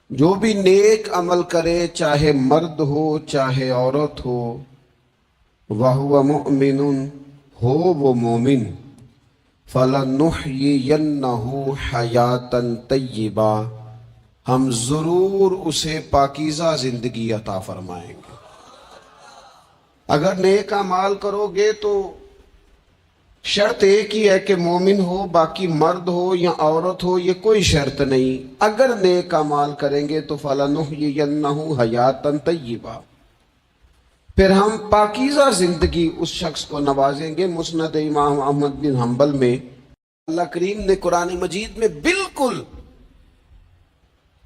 جو بھی نیک عمل کرے چاہے مرد ہو چاہے عورت ہو، وَهُوَ مُؤْمِنٌ، ہو وہ مومن، فَلَنُحْيِيَنَّهُ حَيَاةً طَيِّبَةً، ہم ضرور اسے پاکیزہ زندگی عطا فرمائیں گے۔ اگر نیک اعمال کرو گے تو شرط ایک ہی ہے کہ مومن ہو، باقی مرد ہو یا عورت ہو یہ کوئی شرط نہیں۔ اگر نیک اعمال کریں گے تو فَلَنُحْيِيَنَّهُ حَيَاةً طَيِّبَةً، پھر ہم پاکیزہ زندگی اس شخص کو نوازیں گے۔ مسند امام احمد بن حنبل میں اللہ کریم نے قرآن مجید میں بالکل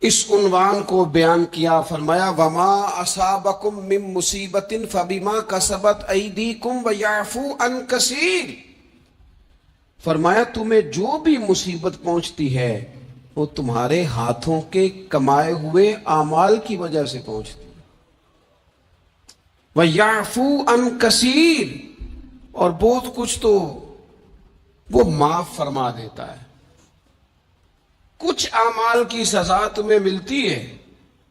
اس عنوان کو بیان کیا، فرمایا وَمَا أَصَابَكُم مِّن مُّصِيبَةٍ فَبِمَا كَسَبَتْ أَيْدِيكُمْ وَيَعْفُو عَن كَثِيرٍ، فرمایا تمہیں جو بھی مصیبت پہنچتی ہے وہ تمہارے ہاتھوں کے کمائے ہوئے اعمال کی وجہ سے پہنچتی ہے۔ وَيَعْفُو عَن كَثِيرٍ، اور بہت کچھ تو وہ معاف فرما دیتا ہے۔ کچھ اعمال کی سزا تمہیں ملتی ہے،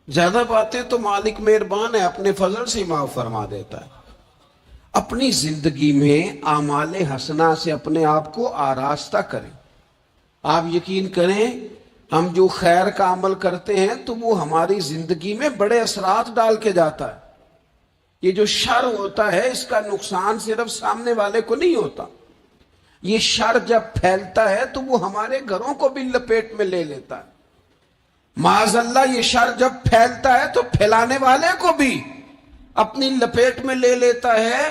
زیادہ باتیں تو مالک مہربان ہے، اپنے فضل سے معاف فرما دیتا ہے۔ اپنی زندگی میں اعمال حسنہ سے اپنے آپ کو آراستہ کریں۔ آپ یقین کریں ہم جو خیر کا عمل کرتے ہیں تو وہ ہماری زندگی میں بڑے اثرات ڈال کے جاتا ہے۔ یہ جو شر ہوتا ہے اس کا نقصان صرف سامنے والے کو نہیں ہوتا، یہ شر جب پھیلتا ہے تو وہ ہمارے گھروں کو بھی لپیٹ میں لے لیتا ہے۔ معاذ اللہ یہ شر جب پھیلتا ہے تو پھیلانے والے کو بھی اپنی لپیٹ میں لے لیتا ہے۔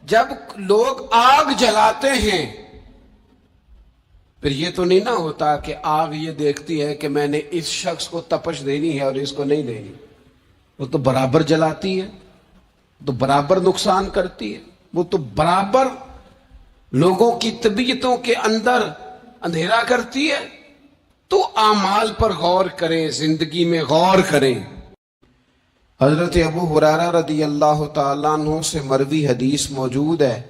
جب لوگ آگ جلاتے ہیں پھر یہ تو نہیں نہ ہوتا کہ آگ یہ دیکھتی ہے کہ میں نے اس شخص کو تپش دینی ہے اور اس کو نہیں دینی، وہ تو برابر جلاتی ہے، تو برابر نقصان کرتی ہے، وہ تو برابر لوگوں کی طبیعتوں کے اندر اندھیرا کرتی ہے۔ تو اعمال پر غور کریں، زندگی میں غور کریں۔ حضرت ابو ہریرہ رضی اللہ تعالیٰ عنہ سے مروی حدیث موجود ہے،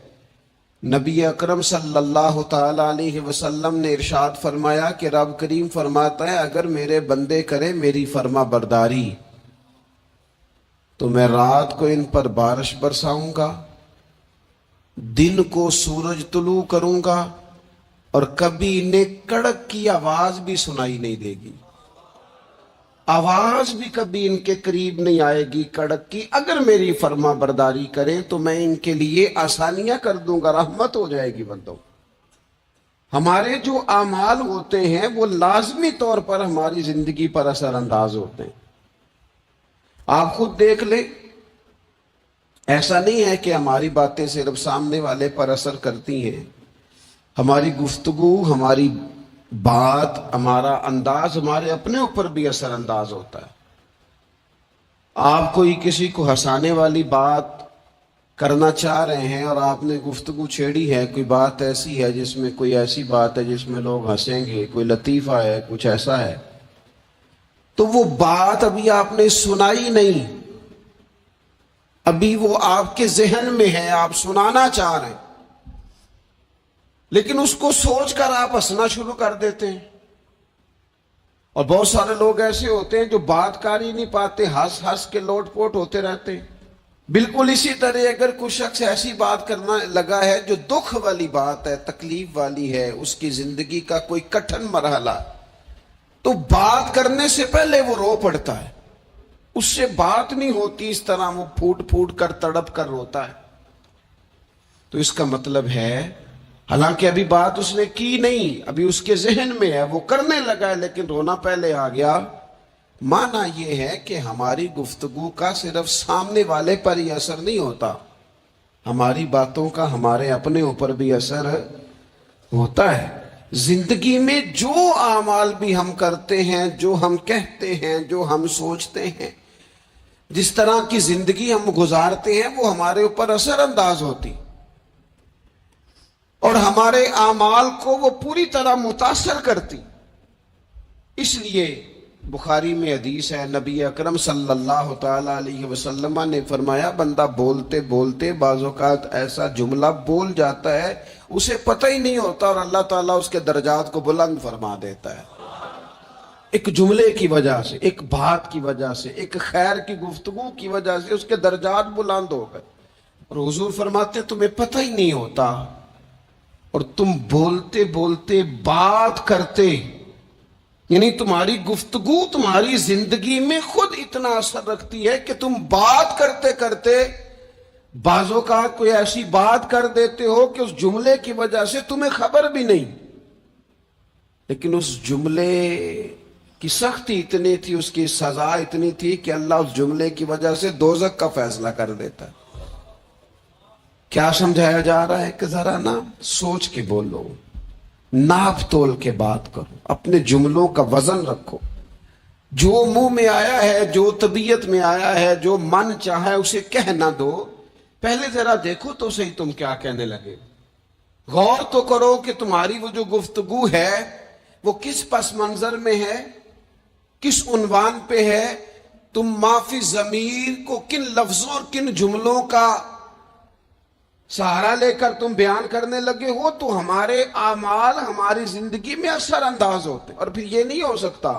نبی اکرم صلی اللہ تعالیٰ علیہ وسلم نے ارشاد فرمایا کہ رب کریم فرماتا ہے اگر میرے بندے کرے میری فرما برداری تو میں رات کو ان پر بارش برساؤں گا، دن کو سورج طلوع کروں گا، اور کبھی انہیں کڑک کی آواز بھی سنائی نہیں دے گی، آواز بھی کبھی ان کے قریب نہیں آئے گی کڑک کی۔ اگر میری فرما برداری کریں تو میں ان کے لیے آسانیاں کر دوں گا، رحمت ہو جائے گی بندوں۔ ہمارے جو اعمال ہوتے ہیں وہ لازمی طور پر ہماری زندگی پر اثر انداز ہوتے ہیں۔ آپ خود دیکھ لیں، ایسا نہیں ہے کہ ہماری باتیں صرف سامنے والے پر اثر کرتی ہیں، ہماری گفتگو، ہماری بات، ہمارا انداز ہمارے اپنے اوپر بھی اثر انداز ہوتا ہے۔ آپ کوئی کسی کو ہنسانے والی بات کرنا چاہ رہے ہیں اور آپ نے گفتگو چھیڑی ہے، کوئی بات ایسی ہے جس میں کوئی ایسی بات ہے جس میں لوگ ہنسیں گے، کوئی لطیفہ ہے، کچھ ایسا ہے، تو وہ بات ابھی آپ نے سنائی نہیں، ابھی وہ آپ کے ذہن میں ہے، آپ سنانا چاہ رہے ہیں، لیکن اس کو سوچ کر آپ ہنسنا شروع کر دیتے ہیں۔ اور بہت سارے لوگ ایسے ہوتے ہیں جو بات کر ہی نہیں پاتے، ہنس ہنس کے لوٹ پوٹ ہوتے رہتے ہیں۔ بالکل اسی طرح اگر کوئی شخص ایسی بات کرنا لگا ہے جو دکھ والی بات ہے، تکلیف والی ہے، اس کی زندگی کا کوئی کٹھن مرحلہ، تو بات کرنے سے پہلے وہ رو پڑتا ہے، اس سے بات نہیں ہوتی، اس طرح وہ پھوٹ پھوٹ کر تڑپ کر روتا ہے۔ تو اس کا مطلب ہے حالانکہ ابھی بات اس نے کی نہیں، ابھی اس کے ذہن میں ہے، وہ کرنے لگا ہے، لیکن رونا پہلے آ گیا۔ معنی یہ ہے کہ ہماری گفتگو کا صرف سامنے والے پر ہی اثر نہیں ہوتا، ہماری باتوں کا ہمارے اپنے اوپر بھی اثر ہوتا ہے۔ زندگی میں جو اعمال بھی ہم کرتے ہیں، جو ہم کہتے ہیں، جو ہم سوچتے ہیں، جس طرح کی زندگی ہم گزارتے ہیں وہ ہمارے اوپر اثر انداز ہوتی، اور ہمارے اعمال کو وہ پوری طرح متاثر کرتی۔ اس لیے بخاری میں حدیث ہے، نبی اکرم صلی اللہ تعالی علیہ وسلم نے فرمایا بندہ بولتے بولتے بعض اوقات ایسا جملہ بول جاتا ہے اسے پتہ ہی نہیں ہوتا، اور اللہ تعالیٰ اس کے درجات کو بلند فرما دیتا ہے۔ ایک جملے کی وجہ سے، ایک بات کی وجہ سے، ایک خیر کی گفتگو کی وجہ سے اس کے درجات بلند ہو گئے. اور حضور فرماتے تمہیں پتہ ہی نہیں ہوتا، اور تم بولتے بولتے بات کرتے، یعنی تمہاری گفتگو تمہاری زندگی میں خود اتنا اثر رکھتی ہے کہ تم بات کرتے کرتے بعض اوقات کوئی ایسی بات کر دیتے ہو کہ اس جملے کی وجہ سے تمہیں خبر بھی نہیں، لیکن اس جملے کی سختی اتنی تھی، اس کی سزا اتنی تھی کہ اللہ اس جملے کی وجہ سے دوزخ کا فیصلہ کر دیتا. کیا سمجھایا جا رہا ہے کہ ذرا نا سوچ کے بولو، ناپ تول کے بات کرو، اپنے جملوں کا وزن رکھو. جو منہ میں آیا ہے، جو طبیعت میں آیا ہے، جو من چاہے اسے کہہ نہ دو. پہلے ذرا دیکھو تو صحیح تم کیا کہنے لگے. غور تو کرو کہ تمہاری وہ جو گفتگو ہے وہ کس پس منظر میں ہے، کس عنوان پہ ہے. تم معافی ضمیر کو کن لفظوں اور کن جملوں کا سہارا لے کر تم بیان کرنے لگے ہو، تو ہمارے اعمال ہماری زندگی میں اثر انداز ہوتے. اور پھر یہ نہیں ہو سکتا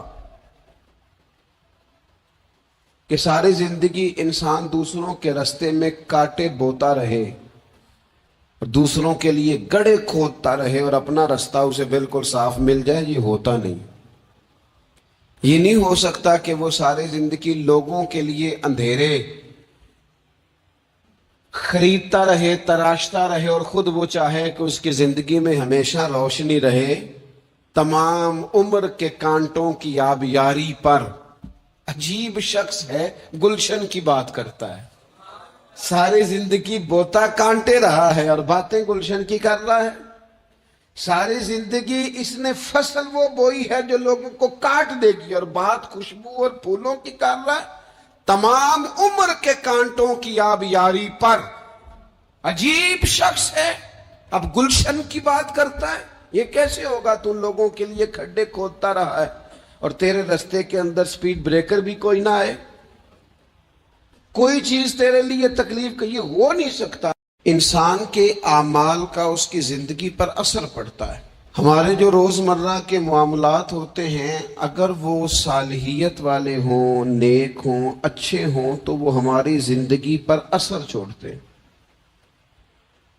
کہ ساری زندگی انسان دوسروں کے راستے میں کانٹے بوتا رہے اور دوسروں کے لیے گڑھے کھودتا رہے اور اپنا راستہ اسے بالکل صاف مل جائے. یہ ہوتا نہیں. یہ نہیں ہو سکتا کہ وہ ساری زندگی لوگوں کے لیے اندھیرے خریدتا رہے، تراشتا رہے، اور خود وہ چاہے کہ اس کی زندگی میں ہمیشہ روشنی رہے. تمام عمر کے کانٹوں کی آبیاری پر عجیب شخص ہے، گلشن کی بات کرتا ہے. ساری زندگی بوتا کانٹے رہا ہے اور باتیں گلشن کی کر رہا ہے. ساری زندگی اس نے فصل وہ بوئی ہے جو لوگوں کو کاٹ دے گی، اور بات خوشبو اور پھولوں کی کر رہا ہے. تمام عمر کے کانٹوں کی آبیاری پر عجیب شخص ہے، اب گلشن کی بات کرتا ہے. یہ کیسے ہوگا؟ تو ان لوگوں کے لیے کھڈے کھودتا رہا ہے اور تیرے رستے کے اندر سپیڈ بریکر بھی کوئی نہ آئے، کوئی چیز تیرے لیے تکلیف کا. یہ ہو نہیں سکتا. انسان کے اعمال کا اس کی زندگی پر اثر پڑتا ہے. ہمارے جو روزمرہ کے معاملات ہوتے ہیں اگر وہ صالحیت والے ہوں، نیک ہوں، اچھے ہوں، تو وہ ہماری زندگی پر اثر چھوڑتے ہیں.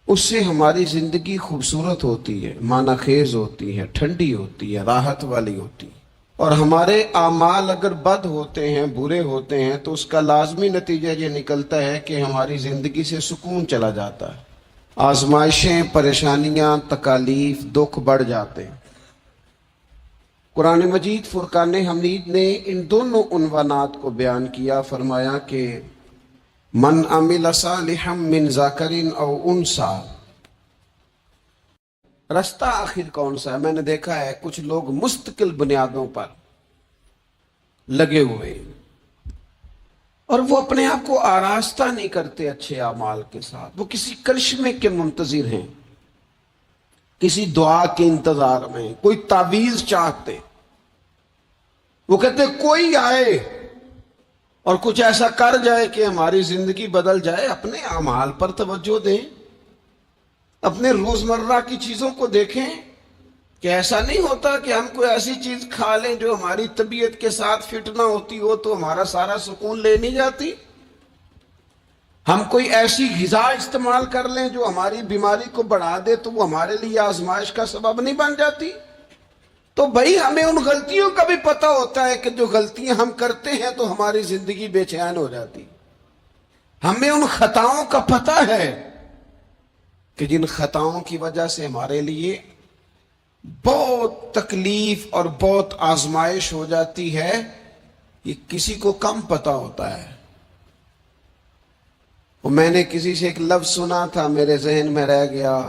اس سے ہماری زندگی خوبصورت ہوتی ہے، معنی خیز ہوتی ہے، ٹھنڈی ہوتی ہے، راحت والی ہوتی ہے. اور ہمارے اعمال اگر بد ہوتے ہیں، برے ہوتے ہیں، تو اس کا لازمی نتیجہ یہ نکلتا ہے کہ ہماری زندگی سے سکون چلا جاتا ہے. آزمائشیں، پریشانیاں، تکالیف، دکھ بڑھ جاتے ہیں. قرآن مجید فرقان حمید نے ان دونوں عنوانات کو بیان کیا. فرمایا کہ من عمل صالحا من ذکر او انثی. رستہ آخر کون سا ہے؟ میں نے دیکھا ہے کچھ لوگ مستقل بنیادوں پر لگے ہوئے اور وہ اپنے آپ کو آراستہ نہیں کرتے اچھے اعمال کے ساتھ. وہ کسی کرشمے کے منتظر ہیں، کسی دعا کے انتظار میں، کوئی تعویذ چاہتے. وہ کہتے کوئی آئے اور کچھ ایسا کر جائے کہ ہماری زندگی بدل جائے. اپنے اعمال پر توجہ دیں، اپنے روزمرہ کی چیزوں کو دیکھیں کہ ایسا نہیں ہوتا کہ ہم کوئی ایسی چیز کھا لیں جو ہماری طبیعت کے ساتھ فٹ نہ ہوتی ہو تو ہمارا سارا سکون لے نہیں جاتی. ہم کوئی ایسی غذا استعمال کر لیں جو ہماری بیماری کو بڑھا دے تو وہ ہمارے لیے آزمائش کا سبب نہیں بن جاتی. تو بھائی ہمیں ان غلطیوں کا بھی پتہ ہوتا ہے کہ جو غلطیاں ہم کرتے ہیں تو ہماری زندگی بے چین ہو جاتی. ہمیں ان خطاؤں کا پتہ ہے کہ جن خطاؤں کی وجہ سے ہمارے لیے بہت تکلیف اور بہت آزمائش ہو جاتی ہے. یہ کسی کو کم پتہ ہوتا ہے. اور میں نے کسی سے ایک لفظ سنا تھا، میرے ذہن میں رہ گیا.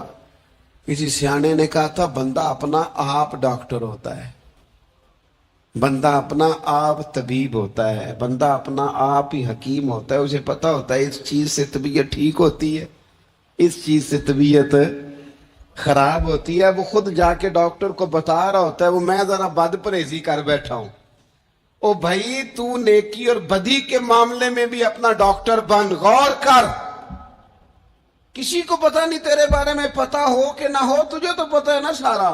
کسی سیانے نے کہا تھا بندہ اپنا آپ ڈاکٹر ہوتا ہے، بندہ اپنا آپ طبیب ہوتا ہے، بندہ اپنا آپ ہی حکیم ہوتا ہے. اسے پتہ ہوتا ہے اس چیز سے طبیعت ٹھیک ہوتی ہے، اس چیز سے طبیعت خراب ہوتی ہے. وہ خود جا کے ڈاکٹر کو بتا رہا ہوتا ہے وہ میں ذرا بد پرہیزی کر بیٹھا ہوں. او بھائی تو نیکی اور بدی کے معاملے میں بھی اپنا ڈاکٹر بن، غور کر. کسی کو پتہ نہیں تیرے بارے میں، پتہ ہو کہ نہ ہو تجھے تو پتہ ہے نا سارا.